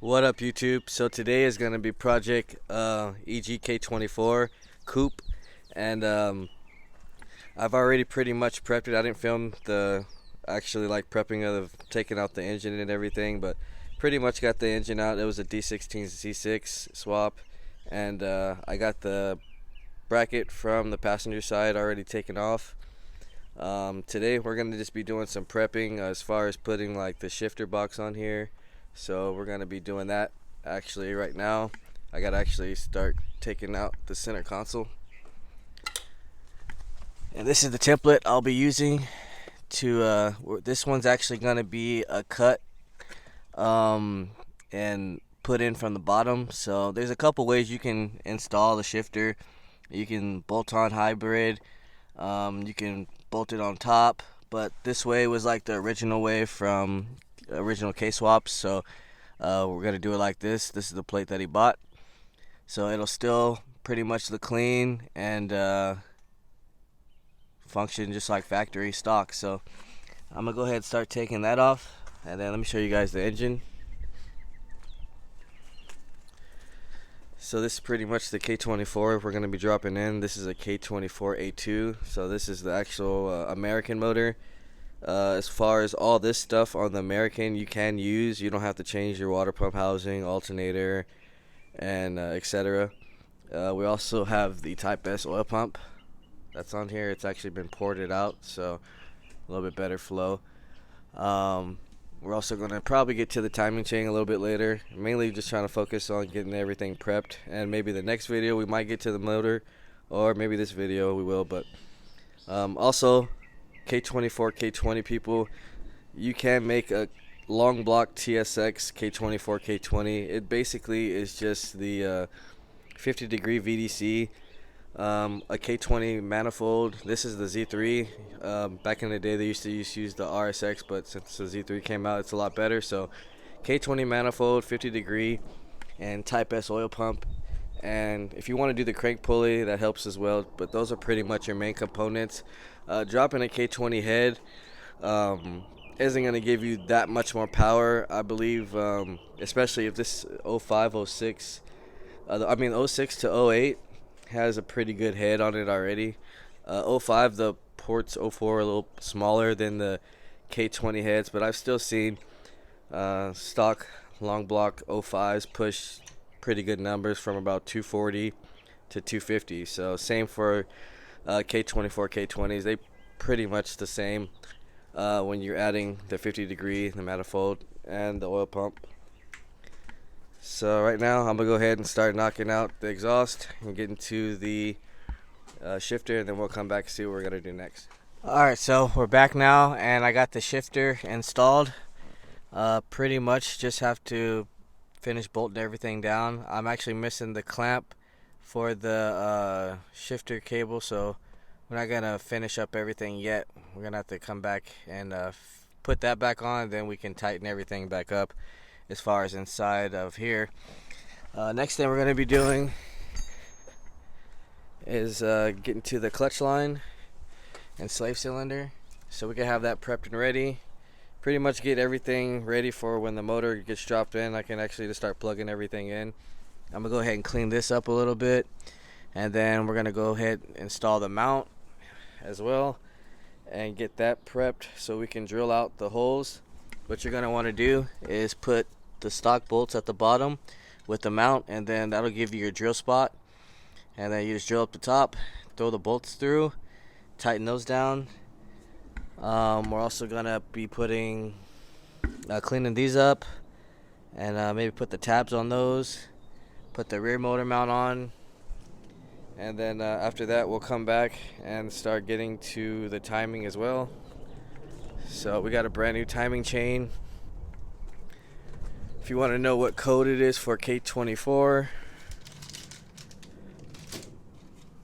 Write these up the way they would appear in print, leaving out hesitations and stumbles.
What up, YouTube? So today is going to be project k24 coupe, and I've already pretty much prepped it. I didn't film the actually like prepping of taking out the engine and everything, but pretty much got the engine out. It was a D16 Z6 swap, and I got the bracket from the passenger side already taken off. Today we're going to just be doing some prepping as far as putting like the shifter box on here. So we're going to be doing that actually right now. I got to actually start taking out the center console. And this is the template I'll be using to, this one's actually going to be a cut and put in from the bottom. So there's a couple ways you can install the shifter. You can bolt on hybrid, you can bolt it on top, but this way was like the original way from original K-swaps. So we're going to do it like this. This is the plate that he bought. So it'll still pretty much look clean and function just like factory stock. So I'm gonna go ahead and start taking that off, and then let me show you guys the engine. So this is pretty much the K24 we're gonna be dropping in. This is a k24a2, so this is the actual American motor. As far as all this stuff on the American you can use, you don't have to change your water pump housing, alternator, and etc. We also have the Type S oil pump that's on here. It's actually been ported out, so a little bit better flow. We're also going to probably get to the timing chain a little bit later. Mainly just trying to focus on getting everything prepped, and maybe the next video we might get to the motor, or maybe this video we will. But also K24 K20 people, you can make a long block TSX K24 K20. It basically is just the 50 degree VDC, a K20 manifold. This is the Z3. Back in the day they used to use the RSX, but since the Z3 came out, it's a lot better. So K20 manifold, 50 degree, and Type S oil pump. And if you want to do the crank pulley, that helps as well, but those are pretty much your main components. Dropping a K20 head isn't going to give you that much more power, I believe, especially if this 05, 06, I mean 06 to 08 has a pretty good head on it already. 05, the ports 04 are a little smaller than the K20 heads, but I've still seen stock long block 05s push pretty good numbers from about 240 to 250. So same for K24 K20s. They pretty much the same when you're adding the 50 degree, the manifold, and the oil pump. So right now I'm gonna go ahead and start knocking out the exhaust and get into the shifter, and then we'll come back and see what we're gonna do next. Alright, so we're back now, and I got the shifter installed. Pretty much just have to finish bolting everything down. I'm actually missing the clamp for the shifter cable, so we're not gonna finish up everything yet. We're gonna have to come back and put that back on, then we can tighten everything back up as far as inside of here. Next thing we're gonna be doing is getting to the clutch line and slave cylinder, so we can have that prepped and ready. Pretty much get everything ready for when the motor gets dropped in. I can actually just start plugging everything in. I'm gonna go ahead and clean this up a little bit, and then we're gonna go ahead and install the mount as well and get that prepped so we can drill out the holes. What you're gonna want to do is put the stock bolts at the bottom with the mount, and then that'll give you your drill spot, and then you just drill up the top, throw the bolts through, tighten those down. We're also gonna be putting cleaning these up, and maybe put the tabs on those, put the rear motor mount on, and then after that we'll come back and start getting to the timing as well. So we got a brand new timing chain. If you want to know what code it is for K24,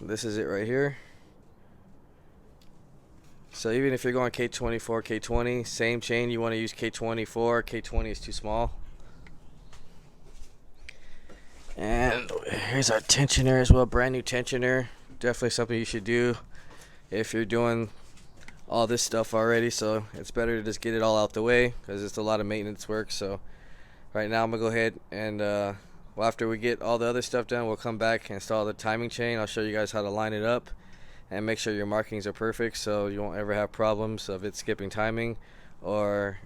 this is it right here. So even if you're going K24, K20, same chain, you want to use K24. K20 is too small. And here's our tensioner as well, brand new tensioner. Definitely something you should do if you're doing all this stuff already. So it's better to just get it all out the way, because it's a lot of maintenance work. So right now I'm gonna go ahead and well, after we get all the other stuff done, we'll come back and install the timing chain. I'll show you guys how to line it up and make sure your markings are perfect, so you won't ever have problems of it skipping timing or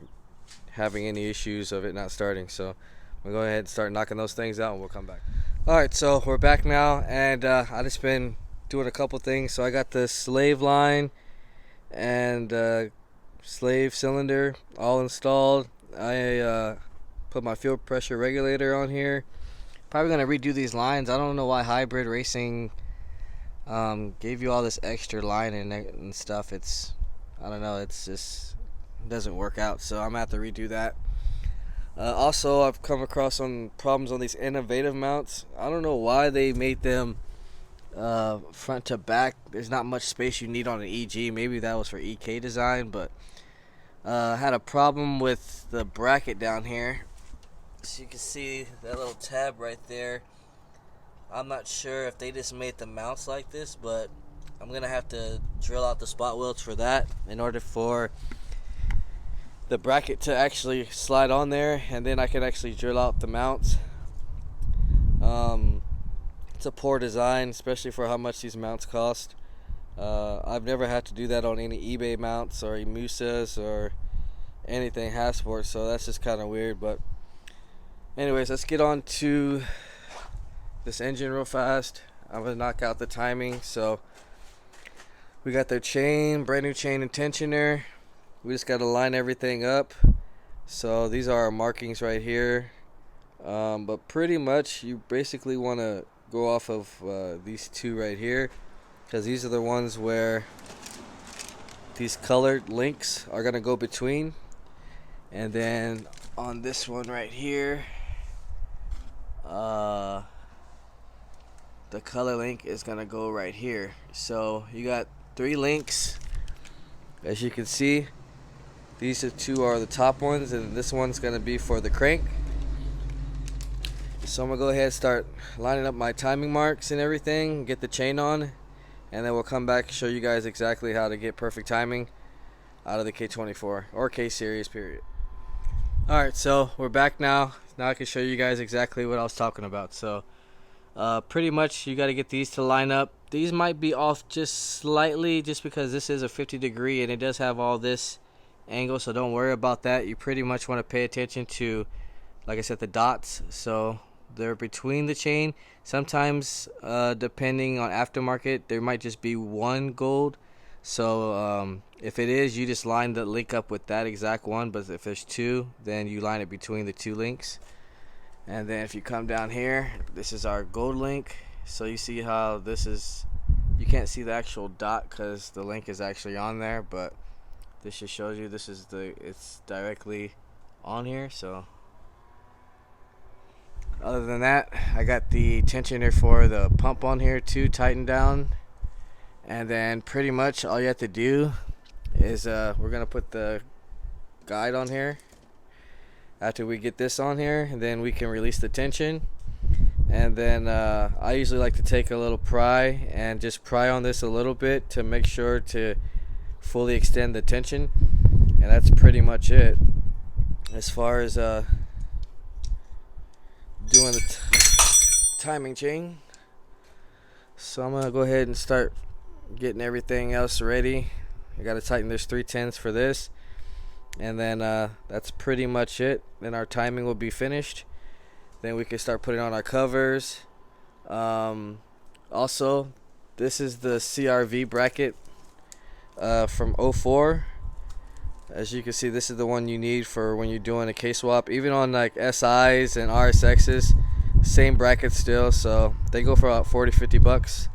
having any issues of it not starting. So we'll go ahead and start knocking those things out and we'll come back. Alright, so we're back now, and I just been doing a couple things. So I got the slave line and slave cylinder all installed. I put my fuel pressure regulator on here. Probably gonna redo these lines. I don't know why Hybrid Racing gave you all this extra line and stuff. I don't know, it's just, it doesn't work out, so I'm gonna have to redo that. Also, I've come across some problems on these innovative mounts. I don't know why they made them front to back. There's not much space you need on an EG. Maybe that was for EK design, but I had a problem with the bracket down here. So you can see that little tab right there. I'm not sure if they just made the mounts like this, but I'm gonna have to drill out the spot welds for that in order for the bracket to actually slide on there, and then I can actually drill out the mounts. It's a poor design, especially for how much these mounts cost. I've never had to do that on any eBay mounts or Musas or anything Hasport, so that's just kind of weird. But anyways, let's get on to this engine real fast. I'm gonna knock out the timing. So we got their chain, brand new chain and tensioner. We just got to line everything up. So these are our markings right here, but pretty much you basically want to go off of these two right here, because these are the ones where these colored links are going to go between. And then on this one right here, the color link is going to go right here. So you got 3 links, as you can see. These two are the top ones, and this one's going to be for the crank. So I'm going to go ahead and start lining up my timing marks and everything, get the chain on, and then we'll come back and show you guys exactly how to get perfect timing out of the K24 or K series period. Alright, so we're back now. Now I can show you guys exactly what I was talking about. So pretty much you got to get these to line up. These might be off just slightly, just because this is a 50-degree and it does have all this angle, so don't worry about that. You pretty much want to pay attention to, like I said, the dots. So they're between the chain. Sometimes depending on aftermarket, there might just be one gold. So if it is, you just line the link up with that exact one, but if there's two, then you line it between the 2 links. And then if you come down here, this is our gold link. So you see how this is, you can't see the actual dot because the link is actually on there, but this just shows you this is it's directly on here. So other than that, I got the tensioner for the pump on here too tightened down. And then pretty much all you have to do is we're gonna put the guide on here. After we get this on here, and then we can release the tension. And then I usually like to take a little pry and just pry on this a little bit to make sure to fully extend the tension, and that's pretty much it as far as doing the timing chain. So I'm gonna go ahead and start getting everything else ready. I gotta tighten this 3/10 for this, and then that's pretty much it. Then our timing will be finished. Then we can start putting on our covers. Also, this is the CRV bracket from 04. As you can see, this is the one you need for when you're doing a K swap. Even on like SIs and RSXs, same bracket still, so they go for about 40-50 bucks.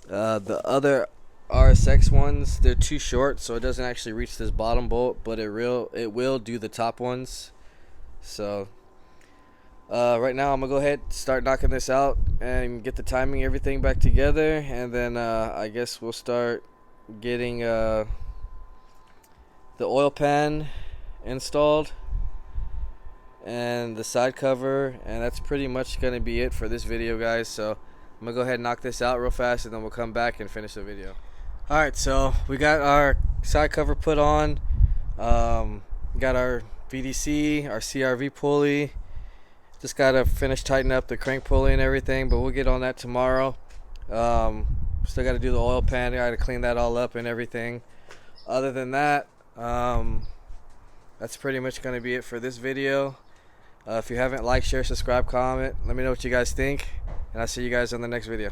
The other RSX ones, they're too short, so it doesn't actually reach this bottom bolt, but it will do the top ones. So right now I'm gonna go ahead, start knocking this out and get the timing, everything back together, and then I guess we'll start getting the oil pan installed and the side cover, and that's pretty much gonna be it for this video, guys. So I'm gonna go ahead and knock this out real fast, and then we'll come back and finish the video. Alright, so we got our side cover put on, got our VDC, our CRV pulley. Just gotta finish tightening up the crank pulley and everything, but we'll get on that tomorrow. Still gotta do the oil pan. I gotta clean that all up and everything. Other than that, that's pretty much gonna be it for this video. If you haven't liked, share, subscribe, comment, let me know what you guys think, and I'll see you guys on the next video.